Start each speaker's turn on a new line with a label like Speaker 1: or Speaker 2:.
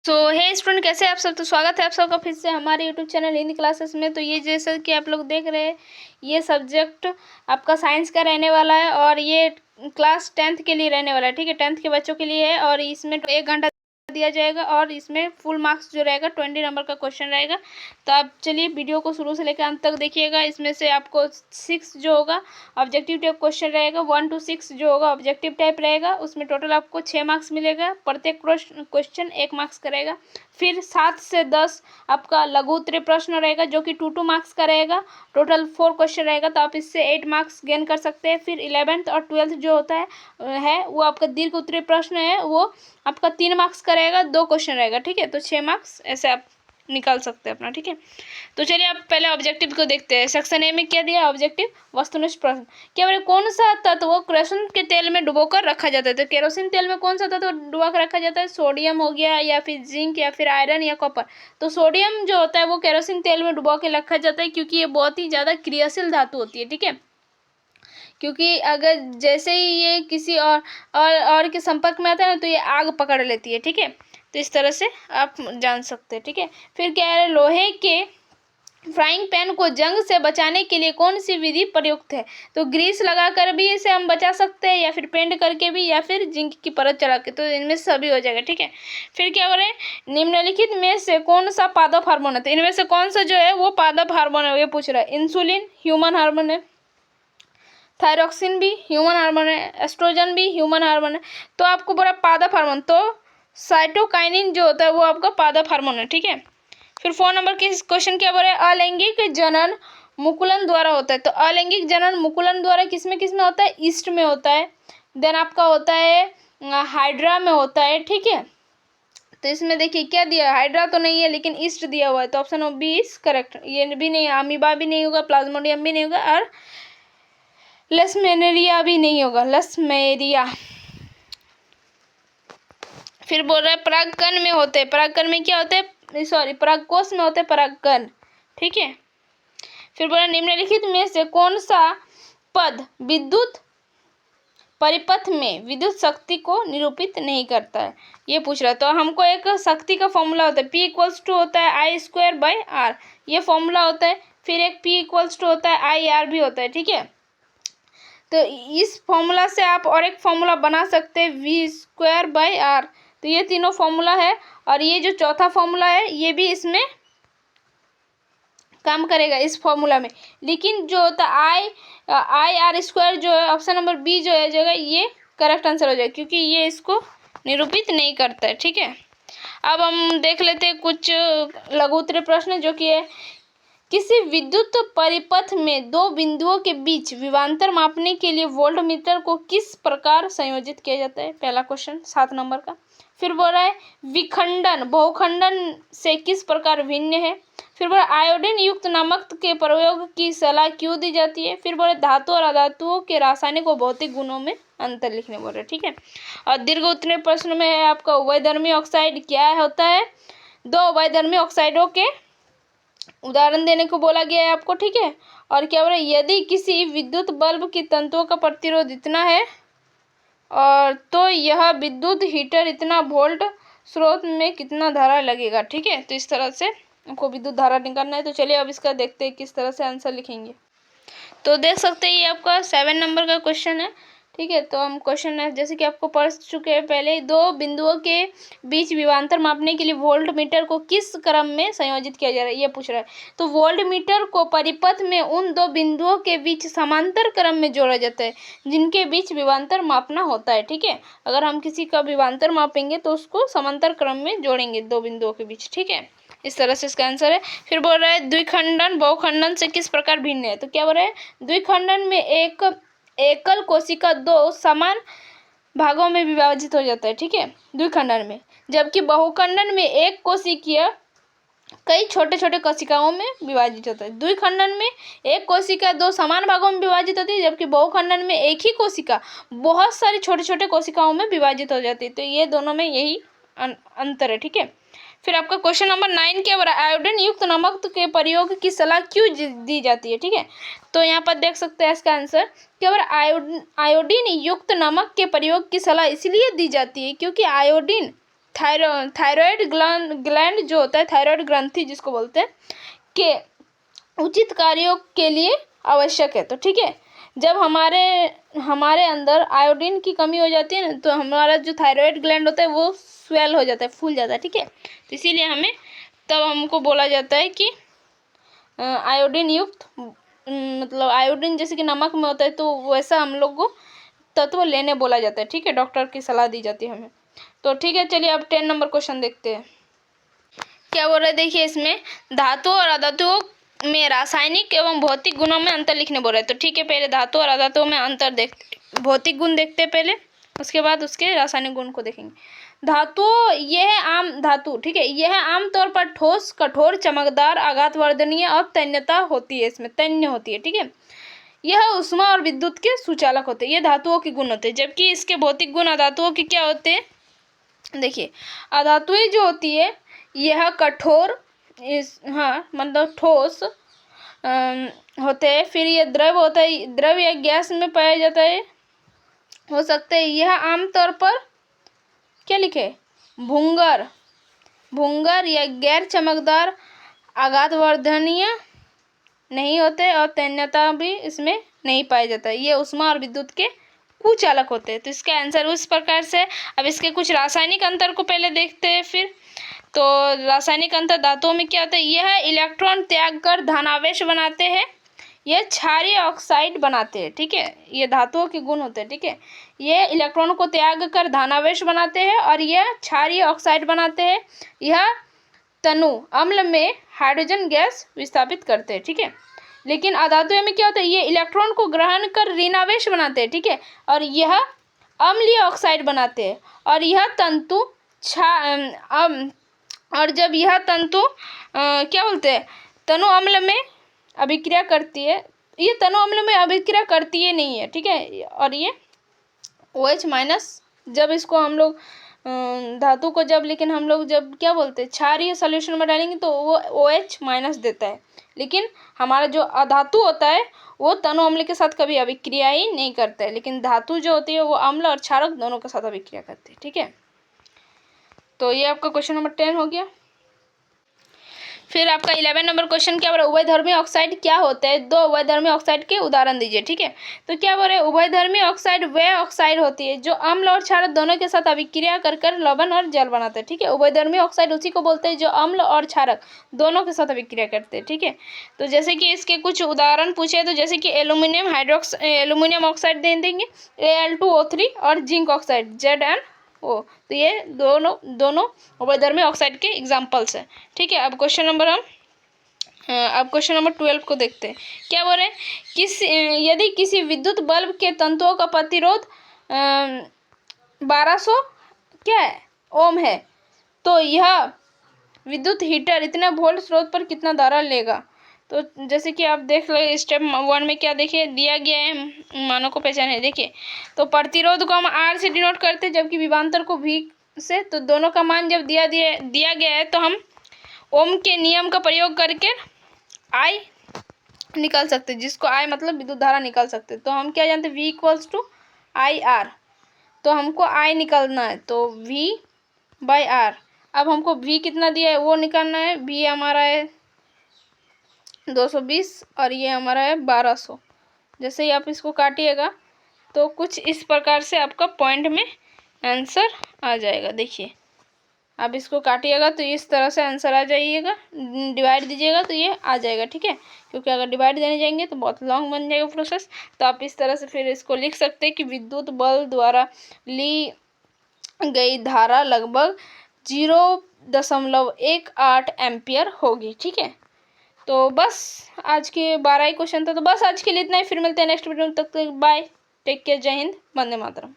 Speaker 1: तो हे स्टूडेंट, कैसे आप सब। तो स्वागत है आप सबका फिर से हमारे यूट्यूब चैनल हिंदी क्लासेस में। तो ये जैसे कि आप लोग देख रहे हैं, ये सब्जेक्ट आपका साइंस का रहने वाला है और ये क्लास 10th के लिए रहने वाला है। ठीक है, 10th के बच्चों के लिए है और इसमें 1 घंटा दिया जाएगा और इसमें फुल मार्क्स जो रहेगा 20 नंबर का क्वेश्चन रहेगा। तो आप चलिए वीडियो को शुरू से लेकर अंत तक देखिएगा। इसमें से आपको 6 जो होगा ऑब्जेक्टिव टाइप क्वेश्चन रहेगा, 1 to 6 जो होगा ऑब्जेक्टिव टाइप रहेगा। उसमें टोटल आपको 6 मार्क्स मिलेगा, प्रत्येक क्वेश्चन 1 मार्क्स का रहेगा। फिर 7 से 10 आपका लघु उत्तरीय प्रश्न रहेगा जो कि 2 मार्क्स का रहेगा। टोटल 4 क्वेश्चन रहेगा, तो आप इससे 8 मार्क्स गेन कर सकते हैं। फिर 11th और 12th जो होता है वो आपका दीर्घ उत्तरीय प्रश्न है, वो आपका 3 मार्क्स का रहेगा, 2 क्वेश्चन रहेगा। ठीक है, तो 6 मार्क्स ऐसे आप निकाल सकते हैं अपना। ठीक है, तो चलिए आप पहले ऑब्जेक्टिव को देखते हैं। सेक्शन ए में क्या दिया, ऑब्जेक्टिव वस्तुनिष्ठ प्रश्न। क्या बोले, कौन सा तत्व केरोसिन के तेल में डुबोकर रखा जाता है। तो केरोसिन तेल में कौन सा तत्व डुबा कर रखा जाता है, सोडियम हो गया या फिर जिंक या फिर आयरन या कॉपर। तो सोडियम जो होता है वो केरोसिन तेल में डुबा के रखा जाता है, क्योंकि ये बहुत ही ज़्यादा क्रियाशील धातु होती है। ठीक है, क्योंकि अगर जैसे ही ये किसी और के संपर्क में आता है ना, तो ये आग पकड़ लेती है। ठीक है, तो इस तरह से आप जान सकते हैं। ठीक है, फिर क्या है, लोहे के फ्राइंग पैन को जंग से बचाने के लिए कौन सी विधि प्रयुक्त है। तो ग्रीस लगाकर भी इसे हम बचा सकते हैं, या फिर पेंट करके भी, या फिर जिंक की परत चढ़ा के। तो इनमें से सभी हो जाएगा। ठीक है, फिर क्या हो रहा है, निम्नलिखित में से कौन सा पादप हार्मोन है। तो इनमें से कौन सा जो है वो पादप हार्मोन है, ये पूछ रहा है। इंसुलिन ह्यूमन हार्मोन है, थायरॉक्सिन भी ह्यूमन हार्मोन है, एस्ट्रोजन भी ह्यूमन हार्मोन है। तो आपको बोला पादप हार्मोन, तो साइटोकाइनिन जो होता है वो आपका पादप हार्मोन है। ठीक है, फिर 4 नंबर के क्वेश्चन क्या बोल रहे हैं, अलैंगिक जनन मुकुलन द्वारा होता है। तो अलैंगिक जनन मुकुलन द्वारा किसमें होता है, ईस्ट में होता है। देन आपका होता है हाइड्रा में होता है। ठीक है, तो इसमें देखिए क्या दिया, हाइड्रा तो नहीं है लेकिन ईस्ट दिया हुआ है, तो ऑप्शन बी इज करेक्ट। ये भी नहीं, अमीबा भी नहीं होगा, प्लाज्मोडियम भी नहीं होगा, और लसमेरिया भी नहीं होगा, लसमेरिया। फिर बोल रहा है परागकण में होते हैं। परागकण में क्या होते हैं, सॉरी, परागकोश में होते हैं परागकण। ठीक है, फिर बोला निम्नलिखित में से कौन सा पद विद्युत परिपथ में विद्युत शक्ति को निरूपित नहीं करता है, ये पूछ रहा है। तो हमको एक शक्ति का फॉर्मूला होता है, P होता है I²/R, ये फॉर्मूला होता है। फिर एक P होता है IR भी होता है। ठीक है, तो इस फॉर्मूला से आप और एक फॉर्मूला बना सकते हैं V²/R। तो ये तीनों फॉर्मूला है, और ये जो चौथा फॉर्मूला है ये भी इसमें काम करेगा इस फॉर्मूला में। लेकिन जो होता है IR² जो है, ऑप्शन नंबर बी जो है जगह, ये करेक्ट आंसर हो जाएगा, क्योंकि ये इसको निरूपित नहीं करता है। ठीक है, अब हम देख लेते हैं कुछ लघु उत्तरीय प्रश्न, जो कि है किसी विद्युत परिपथ में 2 बिंदुओं के बीच विभवांतर मापने के लिए वोल्टमीटर को किस प्रकार संयोजित किया जाता है। पहला क्वेश्चन 7 नंबर का। फिर बोल रहा है विखंडन बहुखंडन से किस प्रकार भिन्न है। फिर बोला आयोडीन युक्त नमक के प्रयोग की सलाह क्यों दी जाती है। फिर बोले धातु और अधातुओं के रासायनिक व भौतिक गुणों में अंतर लिखने बोल रहे। ठीक है, और दीर्घ उत्तरीय प्रश्न में है आपका उभयधर्मी ऑक्साइड क्या होता है। 2 उभयधर्मी ऑक्साइडों के उदाहरण देने को बोला गया है आपको। ठीक है, और क्या बोल रहे, यदि किसी विद्युत बल्ब की तंतुओं का प्रतिरोध इतना है और तो यह विद्युत हीटर इतना वोल्ट स्रोत में कितना धारा लगेगा। ठीक है, तो इस तरह से आपको विद्युत धारा निकालना है। तो चलिए अब इसका देखते हैं किस तरह से आंसर लिखेंगे। तो देख सकते हैं ये आपका 7 नंबर का क्वेश्चन है। ठीक है, तो हम क्वेश्चन है जैसे कि आपको पढ़ चुके हैं पहले, 2 बिंदुओं के बीच विभवांतर मापने के लिए वोल्ट मीटर को किस क्रम में संयोजित किया जा रहा है, ये पूछ रहा है। तो वोल्ट मीटर को परिपथ में उन 2 बिंदुओं के बीच समांतर क्रम में जोड़ा जाता है जिनके बीच विभवांतर मापना होता है। ठीक है, अगर हम किसी का विभवांतर मापेंगे तो उसको समांतर क्रम में जोड़ेंगे 2 बिंदुओं के बीच। ठीक है, इस तरह से इसका आंसर है। फिर बोल रहा है द्विखंडन बहुखंडन से किस प्रकार भिन्न है। तो क्या बोल रहा है, द्विखंडन में एक एकल कोशिका 2 समान भागों में विभाजित हो जाता है। ठीक है, द्विखंडन में, जबकि बहुखंडन में एक कोशिकीय कई छोटे छोटे कोशिकाओं में विभाजित होता है। द्विखंडन में एक कोशिका 2 समान भागों में विभाजित होती है, जबकि बहुखंडन में एक ही कोशिका बहुत सारी छोटे छोटे कोशिकाओं में विभाजित हो जाती है। तो ये दोनों में यही अंतर है। ठीक है, फिर आपका क्वेश्चन नंबर 9 क्या बोला, आयोडीन युक्त नमक के प्रयोग की सलाह क्यों दी जाती है। ठीक है, तो यहाँ पर देख सकते हैं इसका आंसर क्या बोला, आयोडीन युक्त नमक के प्रयोग की सलाह इसलिए दी जाती है क्योंकि आयोडीन थायराइड ग्लैंड जो होता है, थायराइड ग्रंथि जिसको बोलते हैं, के उचित कार्यों के लिए आवश्यक है। तो ठीक है, जब हमारे अंदर आयोडीन की कमी हो जाती है ना, तो हमारा जो थायराइड ग्लैंड होता है वो स्वेल हो जाता है, फूल जाता है। ठीक है, तो इसीलिए हमको बोला जाता है कि आयोडीन युक्त, मतलब आयोडीन जैसे कि नमक में होता है, तो वैसा हम लोग को तत्व लेने बोला जाता है। ठीक है, डॉक्टर की सलाह दी जाती है हमें। तो ठीक है, चलिए अब 10 नंबर क्वेश्चन देखते हैं क्या बोल रहे हैं। देखिए, इसमें धातुओं और अधातुओं में रासायनिक एवं भौतिक गुणों में अंतर लिखने बोल रहे हैं। तो ठीक है, पहले धातु और अधातुओं में अंतर भौतिक गुण देखते हैं पहले, उसके बाद उसके रासायनिक गुण को देखेंगे। धातु, यह आम धातु, ठीक है, यह आमतौर पर ठोस, कठोर, चमकदार, आघातवर्धनीय और तन्यता होती है, इसमें तन्य होती है। ठीक है, यह ऊष्मा और विद्युत के सुचालक होते हैं। ये धातुओं के गुण होते हैं, जबकि इसके भौतिक गुण अधातुओं के क्या होते हैं। देखिए, अधातुएं जो होती है यह कठोर, मतलब ठोस होते हैं। फिर ये द्रव होता है, द्रव या गैस में पाया जाता है, हो सकते हैं। यह आमतौर पर क्या लिखे, भंगुर या गैर चमकदार, आघातवर्धनीय नहीं होते और तन्यता भी इसमें नहीं पाया जाता है। ये ऊष्मा और विद्युत के कुचालक होते हैं। तो इसका आंसर उस प्रकार से। अब इसके कुछ रासायनिक अंतर को पहले देखते हैं। फिर तो रासायनिक अंतर धातुओं में क्या होता है, यह इलेक्ट्रॉन त्याग कर धनावेश बनाते हैं, यह क्षारीय ऑक्साइड बनाते हैं। ठीक है, ये धातुओं के गुण होते हैं। ठीक है, ये इलेक्ट्रॉन को त्याग कर धनावेश बनाते हैं और यह क्षारीय ऑक्साइड बनाते हैं। यह तनु अम्ल में हाइड्रोजन गैस विस्थापित करते हैं। ठीक है, लेकिन अधातुओं में क्या होता है, ये इलेक्ट्रॉन को ग्रहण कर ऋणावेश बनाते हैं। ठीक है, और यह अम्लीय ऑक्साइड बनाते हैं। और यह तंतु और जब यह तंतु क्या बोलते हैं, तनु अम्ल में अभिक्रिया करती है, ये तनु अम्ल में अभिक्रिया करती है नहीं है। ठीक है, और ये OH-, जब इसको हम लोग धातु को लेकिन हम लोग जब क्या बोलते हैं, क्षारीय सॉल्यूशन में डालेंगे तो वो OH- देता है। लेकिन हमारा जो अधातु होता है वो तनु अम्ल के साथ कभी अभिक्रिया ही नहीं करता है, लेकिन धातु जो होती है वो अम्ल और क्षारक दोनों के साथ अभिक्रिया करती है। ठीक है, तो ये आपका क्वेश्चन नंबर 10 हो गया। फिर आपका 11 नंबर क्वेश्चन क्या बोल रहा है, उभयधर्मी ऑक्साइड क्या होता है, 2 उभयधर्मी ऑक्साइड के उदाहरण दीजिए। ठीक है, तो क्या बोल रहे हैं, उभयधर्मी ऑक्साइड वह ऑक्साइड होती है जो अम्ल और क्षारक दोनों के साथ अभिक्रिया कर लवण और जल बनाते हैं। ठीक है, उभयधर्मी ऑक्साइड उसी को बोलते हैं जो अम्ल और क्षारक दोनों के साथ अभिक्रिया करते हैं। ठीक है, तो जैसे कि इसके कुछ उदाहरण पूछे, तो जैसे कि एल्यूमिनियम ऑक्साइड दे देंगे, Al2O3 और जिंक ऑक्साइड ZnO। तो ये दोनों उभयधर्मी ऑक्साइड के एग्जाम्पल्स हैं। ठीक है, अब क्वेश्चन नंबर 12 को देखते हैं। क्या बोल रहे हैं, यदि किसी विद्युत बल्ब के तंतुओं का प्रतिरोध 1200 क्या है ओम है, तो यह विद्युत हीटर इतने वोल्ट स्रोत पर कितना धारा लेगा। तो जैसे कि आप देख लो, स्टेप 1 में क्या देखिए दिया गया है, मानों को पहचाने। देखिए, तो प्रतिरोध को हम R से डिनोट करते हैं, जबकि विभवांतर को V से। तो दोनों का मान जब दिया गया है तो हम ओम के नियम का प्रयोग करके I निकाल सकते हैं, जिसको I मतलब विद्युत धारा निकाल सकते हैं। तो हम क्या जानते हैं, V = IR। तो हमको I निकालना है, तो V/R। अब हमको V कितना दिया है वो निकालना है। V हमारा है 220 और ये हमारा है 1200। जैसे ही आप इसको काटिएगा तो कुछ इस प्रकार से आपका पॉइंट में आंसर आ जाएगा। देखिए, आप इसको काटिएगा तो इस तरह से आंसर आ जाइएगा, डिवाइड दीजिएगा तो ये आ जाएगा। ठीक है, क्योंकि अगर डिवाइड देने जाएंगे तो बहुत लॉन्ग बन जाएगा प्रोसेस। तो आप इस तरह से फिर इसको लिख सकते हैं कि विद्युत बल्ब द्वारा ली गई धारा लगभग 0.18 एम्पियर होगी। ठीक है, तो बस आज के 12 ही क्वेश्चन था। तो बस आज के लिए इतना ही, फिर मिलते हैं नेक्स्ट वीडियो में। तब तक बाय, टेक केयर, जय हिंद, वंदे मातरम।